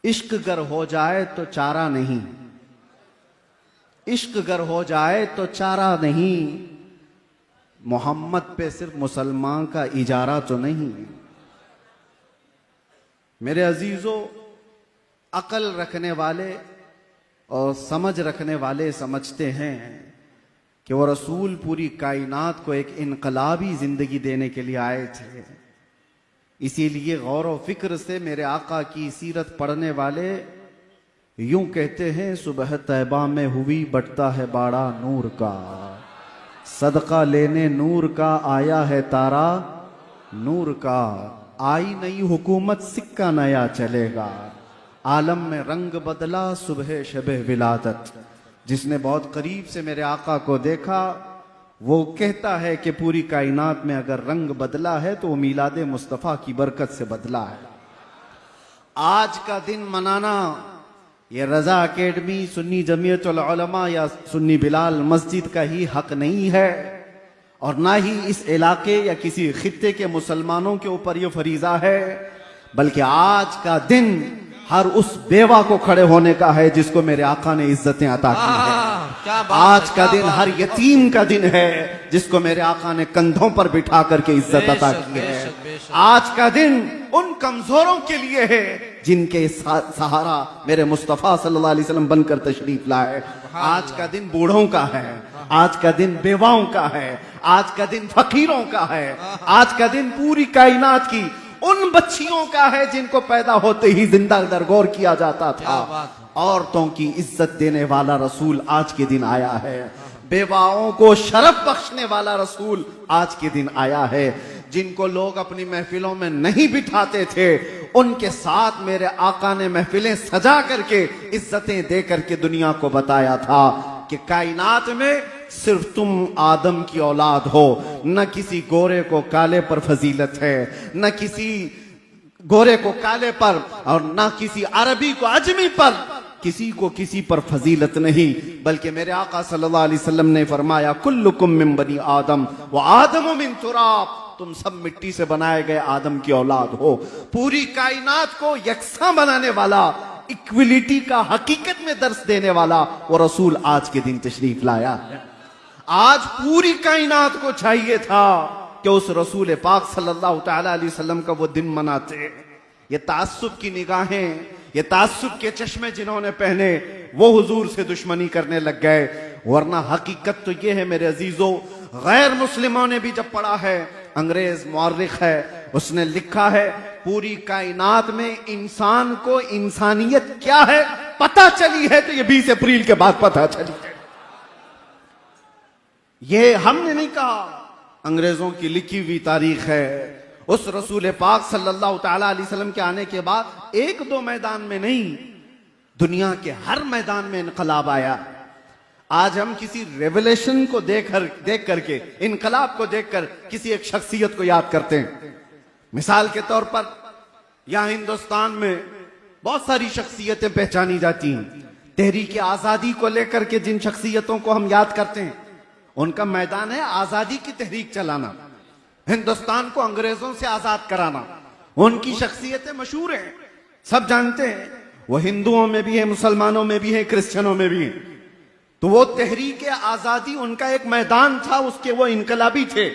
इश्क गर हो जाए तो चारा नहीं, इश्क गर हो जाए तो चारा नहीं, मोहम्मद पे सिर्फ मुसलमान का इजारा तो नहीं। मेरे अजीजों, अकल रखने वाले और समझ रखने वाले समझते हैं कि वो रसूल पूरी कायनात को एक इनकलाबी जिंदगी देने के लिए आए थे। इसीलिए गौर व फिक्र से मेरे आका की सीरत पढ़ने वाले यूं कहते हैं, सुबह तैबा में हुई बटता है बाड़ा नूर का, सदका लेने नूर का आया है तारा नूर का। आई नई हुकूमत सिक्का नया चलेगा, आलम में रंग बदला सुबह शबे विलादत। जिसने बहुत करीब से मेरे आका को देखा वो कहता है कि पूरी कायनात में अगर रंग बदला है तो वो मीलाद मुस्तफ़ा की बरकत से बदला है। आज का दिन मनाना ये रजा अकेडमी, सुन्नी जमीयतुल उलमा या सुन्नी बिलाल मस्जिद का ही हक नहीं है, और ना ही इस इलाके या किसी खित्ते के मुसलमानों के ऊपर ये फरीजा है, बल्कि आज का दिन हर उस बेवा को खड़े होने का है जिसको मेरे आका ने इज्जतें अता की है। आज का दिन हर यतीम का दिन है जिसको मेरे आका ने कंधों पर बिठा करके इज्जत अता की है। आज का दिन उन कमजोरों के लिए है जिनके सहारा मेरे मुस्तफा सल्लल्लाहु अलैहि वसल्लम बनकर तशरीफ लाए। आज का दिन बूढ़ों का है, आज का दिन बेवाओं का है, आज का दिन फकीरों का है, आज का दिन पूरी कायनात की उन बच्चियों का है जिनको पैदा होते ही जिंदा दरगोर किया जाता था। औरतों की इज्जत देने वाला रसूल आज के दिन आया है, बेवाओं को शरफ बख्शने वाला रसूल आज के दिन आया है। जिनको लोग अपनी महफिलों में नहीं बिठाते थे उनके साथ मेरे आका ने महफिलें सजा करके इज्जतें दे करके दुनिया को बताया था कि कायनात में सिर्फ तुम आदम की औलाद हो, न किसी गोरे को काले पर फजीलत है, न किसी गोरे को काले पर और न किसी अरबी को अजमी पर, किसी को किसी पर फजीलत नहीं, बल्कि मेरे आका सल्लल्लाहु अलैहि वसल्लम ने फरमाया कुल्लुकुम मिन बनी आदम व आदम मिन तुराब, तुम सब मिट्टी से बनाए गए आदम की औलाद हो। पूरी कायनात को यकसा बनाने वाला, इक्विलिटी का हकीकत में दर्स देने वाला वो रसूल आज के दिन तशरीफ लाया है। आज पूरी कायनात को चाहिए था कि उस रसूल पाक सल्लल्लाहु तआला अलैहि वसल्लम का वो दिन मनाते। ये तास्सुब की निगाहें, ये तास्सुब के चश्मे जिन्होंने पहने वो हुजूर से दुश्मनी करने लग गए, वरना हकीकत तो ये है मेरे अजीजों, गैर मुस्लिमों ने भी जब पढ़ा है, अंग्रेज मुअर्रिख है उसने लिखा है पूरी कायनात में इंसान को इंसानियत क्या है पता चली है तो ये 20 अप्रैल के बाद पता चली है। ये हमने नहीं कहा, अंग्रेजों की लिखी हुई तारीख है। उस रसूल पाक सल्लल्लाहु तआला अलैहि वसल्लम के आने के बाद एक दो मैदान में नहीं, दुनिया के हर मैदान में इनकलाब आया। आज हम किसी रेवोल्यूशन को देख करके, इनकलाब को देखकर किसी एक शख्सियत को याद करते हैं। मिसाल के तौर पर यहां हिंदुस्तान में बहुत सारी शख्सियतें पहचानी जाती हैं। तहरीक आजादी को लेकर के जिन शख्सियतों को हम याद करते हैं उनका मैदान है आजादी की तहरीक चलाना, हिंदुस्तान को अंग्रेजों से आजाद कराना। उनकी शख्सियतें मशहूर हैं, सब जानते हैं। वो हिंदुओं में भी है, मुसलमानों में भी है, क्रिश्चियनों में भी है। तो वो तहरीक आजादी उनका एक मैदान था, उसके वो इनकलाबी थे।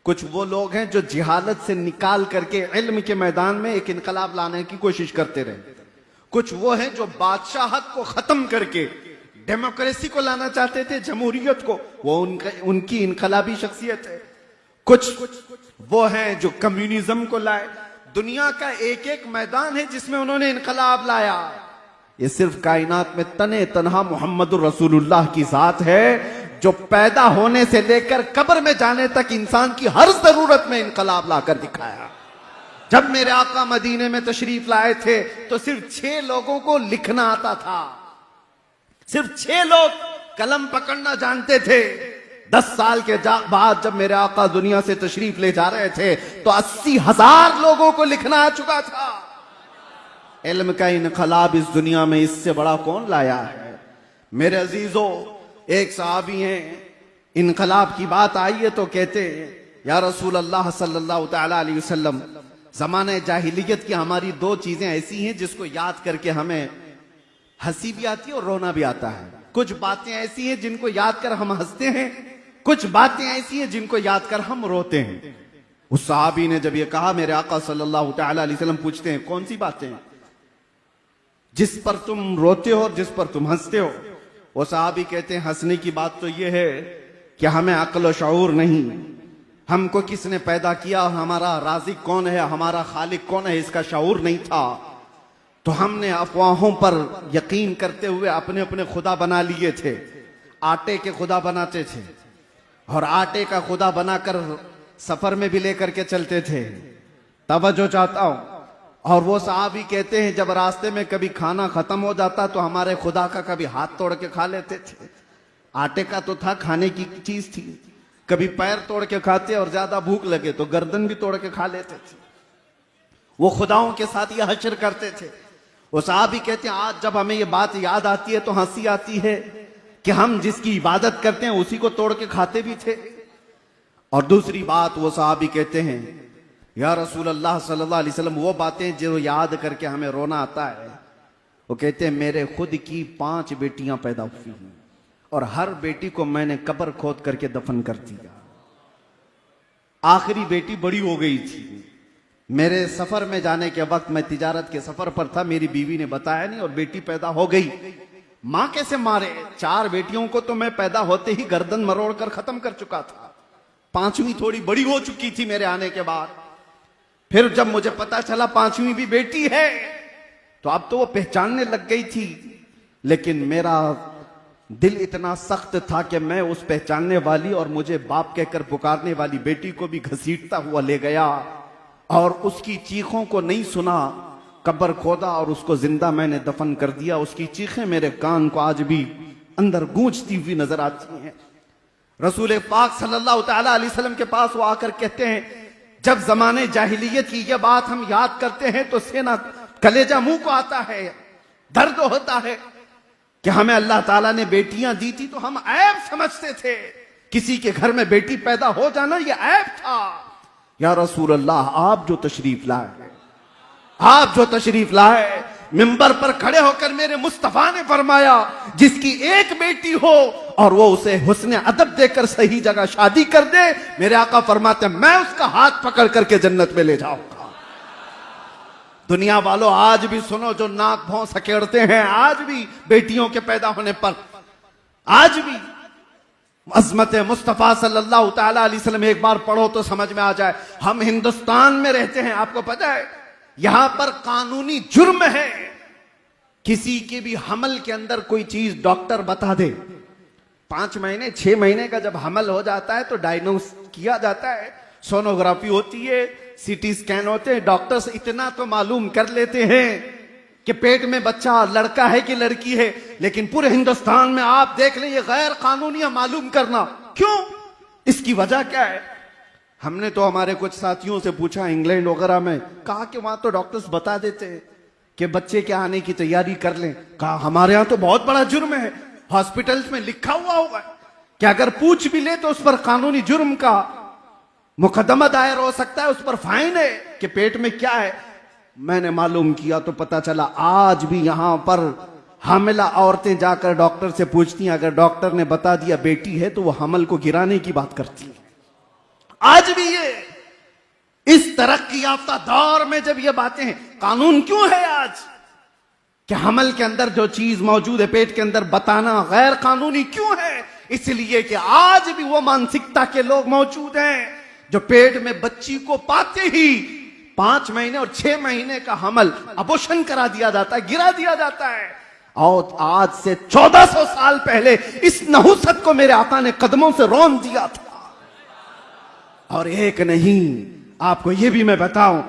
कुछ वो लोग हैं जो जिहालत से निकाल करके इल्म के मैदान में एक इनकलाब लाने की कोशिश करते रहे। कुछ वो हैं जो बादशाहत को खत्म करके डेमोक्रेसी को लाना चाहते थे, जमहूरियत को, वो उनकी इनकलाबी शख्सियत है। कुछ वो हैं जो कम्युनिज्म को लाए। दुनिया का एक एक मैदान है जिसमें उन्होंने इनकलाब लाया। ये सिर्फ कायनात में तने तनहा मोहम्मदुर रसूलुल्लाह की जात है जो पैदा होने से लेकर कब्र में जाने तक इंसान की हर जरूरत में इनकलाब लाकर दिखाया। जब मेरे आका मदीने में तशरीफ लाए थे तो सिर्फ 6 लोगों को लिखना आता था, सिर्फ 6 लोग कलम पकड़ना जानते थे। 10 साल के बाद जब मेरे आका दुनिया से तशरीफ ले जा रहे थे तो 80,000 लोगों को लिखना आ चुका था। इल्म का इनकलाब इस दुनिया में इससे बड़ा कौन लाया है। मेरे अजीजों, एक सहाबी हैं, इनकलाब की बात आई है तो कहते हैं या रसूल अल्लाह सल्लल्लाहु तआला अलैहि वसल्लम, जमाने जाहिलियत की हमारी दो चीजें ऐसी हैं जिसको याद करके हमें हंसी भी आती है और रोना भी आता है। कुछ बातें ऐसी हैं जिनको याद कर हम हंसते हैं, कुछ बातें ऐसी हैं जिनको याद कर हम रोते हैं। उस सहाबी ने जब ये कहा, मेरे आका सल्लल्लाहु तआला अलैहि वसल्लम पूछते हैं कौन सी बातें जिस पर तुम रोते हो और जिस पर तुम हंसते हो? वो सहाबी कहते हैं हंसने की बात तो ये है कि हमें अक्ल और शऊर नहीं, हमको किसने पैदा किया, हमारा राज़िक कौन है, हमारा खालिक कौन है, इसका शऊर नहीं था। तो हमने अफवाहों पर यकीन करते हुए अपने अपने खुदा बना लिए थे। आटे के खुदा बनाते थे और आटे का खुदा बनाकर सफर में भी लेकर के चलते थे। तवज्जो चाहता हूं। और वो सहाबी कहते हैं जब रास्ते में कभी खाना खत्म हो जाता तो हमारे खुदा का कभी हाथ तोड़ के खा लेते थे। आटे का तो था, खाने की चीज थी। कभी पैर तोड़ के खाते और ज्यादा भूख लगे तो गर्दन भी तोड़ के खा लेते थे। वो खुदाओं के साथ ये हश्र करते थे। वो सहाबी कहते हैं आज जब हमें ये बात याद आती है तो हंसी आती है कि हम जिसकी इबादत करते हैं उसी को तोड़ के खाते भी थे। और दूसरी बात वो सहाबी कहते हैं या रसूल अल्लाह सल्लल्लाहु अलैहि वसल्लम, वो बातें जो याद करके हमें रोना आता है, वो कहते हैं मेरे खुद की 5 बेटियां पैदा हुई हैं और हर बेटी को मैंने कब्र खोद करके दफन कर दिया। आखिरी बेटी बड़ी हो गई थी। मेरे सफर में जाने के वक्त मैं तिजारत के सफर पर था, मेरी बीवी ने बताया नहीं और बेटी पैदा हो गई। मां कैसे मारे? 4 बेटियों को तो मैं पैदा होते ही गर्दन मरोड़ कर खत्म कर चुका था। 5वीं थोड़ी बड़ी हो चुकी थी मेरे आने के बाद। फिर जब मुझे पता चला 5वीं भी बेटी है तो अब तो वो पहचानने लग गई थी। लेकिन मेरा दिल इतना सख्त था कि मैं उस पहचानने वाली और मुझे बाप कहकर पुकारने वाली बेटी को भी घसीटता हुआ ले गया और उसकी चीखों को नहीं सुना, कब्र खोदा और उसको जिंदा मैंने दफन कर दिया। उसकी चीखें मेरे कान को आज भी अंदर गूंजती हुई नजर आती हैं। रसूल पाक सल्लल्लाहु तआला अलैहि वसल्लम के पास वो आकर कहते हैं जब जमाने जाहिलियत की यह बात हम याद करते हैं तो सेना कलेजा मुंह को आता है, दर्द होता है कि हमें अल्लाह ताला ने बेटियां दी थी तो हम ऐब समझते थे। किसी के घर में बेटी पैदा हो जाना यह ऐब था। या रसूल अल्लाह, आप जो तशरीफ लाए, आप जो तशरीफ लाए, मिंबर पर खड़े होकर मेरे मुस्तफा ने फरमाया जिसकी एक बेटी हो और वो उसे हुस्न अदब देकर सही जगह शादी कर दे, मेरे आका फरमाते मैं उसका हाथ पकड़ करके जन्नत में ले जाऊंगा। दुनिया वालों आज भी सुनो, जो नाक भौं सकेड़ते हैं, आज भी बेटियों के पैदा होने पर आज भी अज़मत मुस्तफा सल्लल्लाहु तआला अलैहि वसल्लम एक बार पढ़ो तो समझ में आ जाए। हम हिंदुस्तान में रहते हैं, आपको पता है यहां पर कानूनी जुर्म है किसी के भी हमल के अंदर कोई चीज डॉक्टर बता दे। 5 महीने 6 महीने का जब हमल हो जाता है तो डायग्नोस किया जाता है, सोनोग्राफी होती है, सीटी स्कैन होते हैं। डॉक्टर्स इतना तो मालूम कर लेते हैं कि पेट में बच्चा लड़का है कि लड़की है, लेकिन पूरे हिंदुस्तान में आप देख लें ये गैर कानूनी है मालूम करना। क्यों? इसकी वजह क्या है? हमने तो हमारे कुछ साथियों से पूछा इंग्लैंड वगैरह में, कहा कि वहां तो डॉक्टर्स बता देते हैं कि बच्चे के आने की तैयारी कर लें। कहा हमारे यहां तो बहुत बड़ा जुर्म है, हॉस्पिटल्स में लिखा हुआ होगा कि अगर पूछ भी ले तो उस पर कानूनी जुर्म का मुकदमा दायर हो सकता है, उस पर फाइन है कि पेट में क्या है। मैंने मालूम किया तो पता चला आज भी यहां पर हामिला औरतें जाकर डॉक्टर से पूछती हैं, अगर डॉक्टर ने बता दिया बेटी है तो वो हमल को गिराने की बात करती है। आज भी ये इस तरक्की याफ्ता दौर में जब ये बातें हैं, कानून क्यों है आज कि हमल के अंदर जो चीज मौजूद है पेट के अंदर बताना गैर कानूनी क्यों है? इसलिए कि आज भी वो मानसिकता के लोग मौजूद हैं जो पेट में बच्ची को पाते ही 5 महीने और 6 महीने का हमल अबॉर्शन करा दिया जाता है, गिरा दिया जाता है। और आज से 1400 साल पहले इस नहुसत को मेरे आका ने कदमों से रौन दिया था। और एक नहीं, आपको यह भी मैं बताऊं,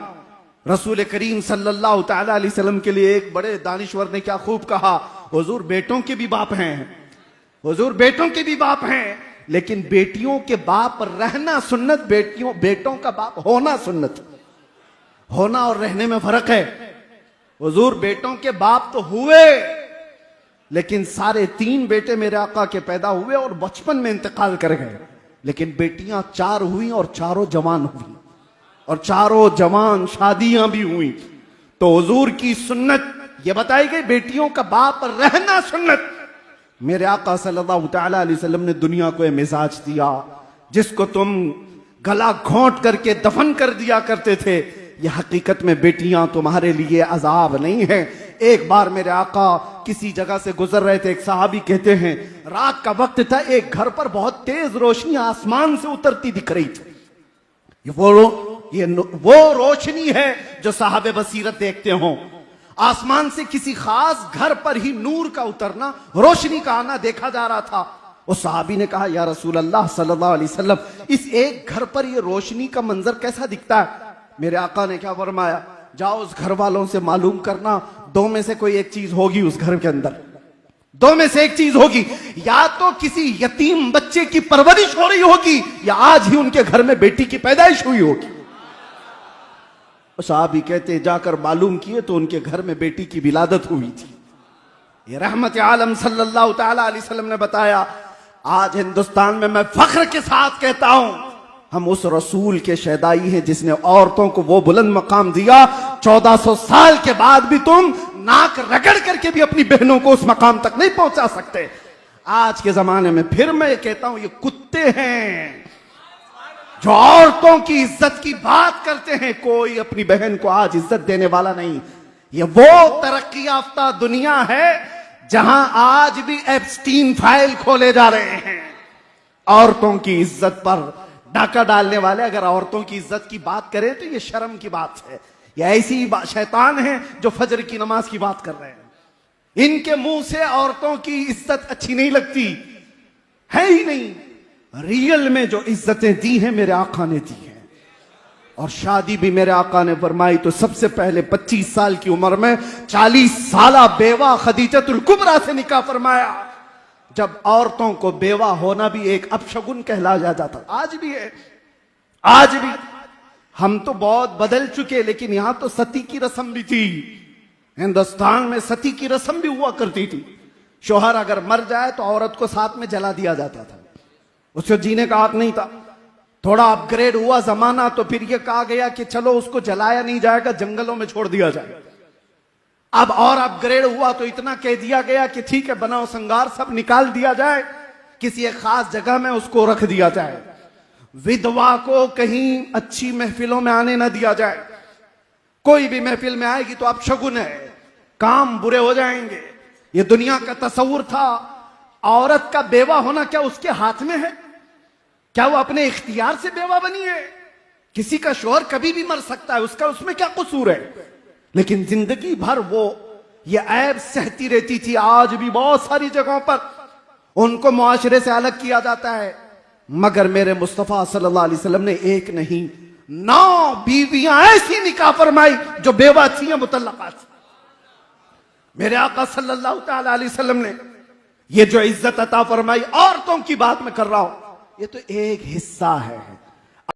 रसूल करीम सल्लल्लाहु तआला अलैहि वसल्लम के लिए एक बड़े दानिश्वर ने क्या खूब कहा, हुजूर बेटों के भी बाप हैं, हुजूर बेटों के भी बाप हैं, लेकिन बेटियों के बाप रहना सुन्नत, बेटों का बाप होना सुन्नत। होना और रहने में फर्क है। हुजूर बेटों के बाप तो हुए, लेकिन सारे 3 बेटे मेरे आका के पैदा हुए और बचपन में इंतकाल कर गए, लेकिन बेटियां 4 हुई और चारों जवान हुई। और चारों जवान शादियां भी हुई। तो हुजूर की सुन्नत ये बताई गई, बेटियों का बाप रहना सुन्नत। मेरे आका सल्लल्लाहु तआला अलैहि वसल्लम ने दुनिया को यह मिजाज दिया, जिसको तुम गला घोंट करके दफन कर दिया करते थे, यह हकीकत में बेटियां तुम्हारे लिए अजाब नहीं है। एक बार मेरे आका किसी जगह से गुजर रहे थे, एक सहाबी कहते हैं रात का वक्त था, एक घर पर बहुत तेज रोशनी आसमान से उतरती दिख रही थी। वो रोशनी है जो साहबे बसीरत देखते हो। आसमान से किसी खास घर पर ही नूर का उतरना, रोशनी का आना देखा जा रहा था। उस सहाबी ने कहा, या रसूल अल्लाह सल्लल्लाहु अलैहि वसल्लम, इस एक घर पर ये रोशनी का मंजर कैसा दिखता है? मेरे आका ने क्या फरमाया, जाओ उस घर वालों से मालूम करना, दो में से कोई एक चीज होगी उस घर के अंदर, दो में से एक चीज होगी, या तो किसी यतीम बच्चे की परवरिश हो रही होगी, या आज ही उनके घर में बेटी की पैदाइश हुई होगी। साहबी कहते जाकर मालूम किए तो उनके घर में बेटी की विलादत हुई थी। ये रहमत आलम सल्लल्लाहु तआला अलैहि वसल्लम ने बताया। आज हिंदुस्तान में मैं फख्र के साथ कहता हूं, हम उस रसूल के शहदाई हैं जिसने औरतों को वो बुलंद मकाम दिया। 1400 साल के बाद भी तुम नाक रगड़ करके भी अपनी बहनों को उस मकाम तक नहीं पहुंचा सकते। आज के जमाने में फिर मैं कहता हूं, ये कुत्ते हैं जो औरतों की इज्जत की बात करते हैं। कोई अपनी बहन को आज इज्जत देने वाला नहीं। ये वो तरक्की याफ्ता दुनिया है जहां आज भी एप्स्टीन फाइल खोले जा रहे हैं। औरतों की इज्जत पर डाका डालने वाले अगर औरतों की इज्जत की बात करें तो ये शर्म की बात है। ये ऐसी शैतान है जो फजर की नमाज की बात कर रहे हैं। इनके मुंह से औरतों की इज्जत अच्छी नहीं लगती है ही नहीं। रियल में जो इज्जतें दी हैं मेरे आका ने दी हैं, और शादी भी मेरे आका ने फरमाई तो सबसे पहले 25 साल की उम्र में 40 साला बेवा खदीजतुल कुबरा से निकाह फरमाया। जब औरतों को बेवा होना भी एक अपशगुन कहलाया जाता था। आज भी है, आज भी। हम तो बहुत बदल चुके, लेकिन यहां तो सती की रस्म भी थी। हिंदुस्तान में सती की रस्म भी हुआ करती थी। शोहर अगर मर जाए तो औरत को साथ में जला दिया जाता था, उसको जीने का हक नहीं था। थोड़ा अपग्रेड हुआ जमाना तो फिर यह कहा गया कि चलो उसको जलाया नहीं जाएगा, जंगलों में छोड़ दिया जाए। अब और अपग्रेड हुआ तो इतना कह दिया गया कि ठीक है, बनाओ संगार सब निकाल दिया जाए, किसी एक खास जगह में उसको रख दिया जाए। विधवा को कहीं अच्छी महफिलों में आने ना दिया जाए। कोई भी महफिल में आएगी तो अपशगुन है, काम बुरे हो जाएंगे। ये दुनिया का तस्वुर था। औरत का बेवा होना क्या उसके हाथ में है? क्या वो अपने इख्तियार से बेवा बनी है? किसी का शौहर कभी भी मर सकता है, उसका उसमें क्या कसूर है? लेकिन जिंदगी भर वो ये ऐब सहती रहती थी। आज भी बहुत सारी जगहों पर उनको मुआशरे से अलग किया जाता है, मगर मेरे मुस्तफा सल्लल्लाहु अलैहि वसल्लम ने एक नहीं 9 बीवियां ऐसी निकाह फरमाई जो बेवा थी, मुतल्लका थी। मेरे आका सल्लल्लाहु तआला अलैहि वसल्लम ने ये जो इज्जत अता फरमाई, औरतों की बात मैं कर रहा हूं, ये तो एक हिस्सा है।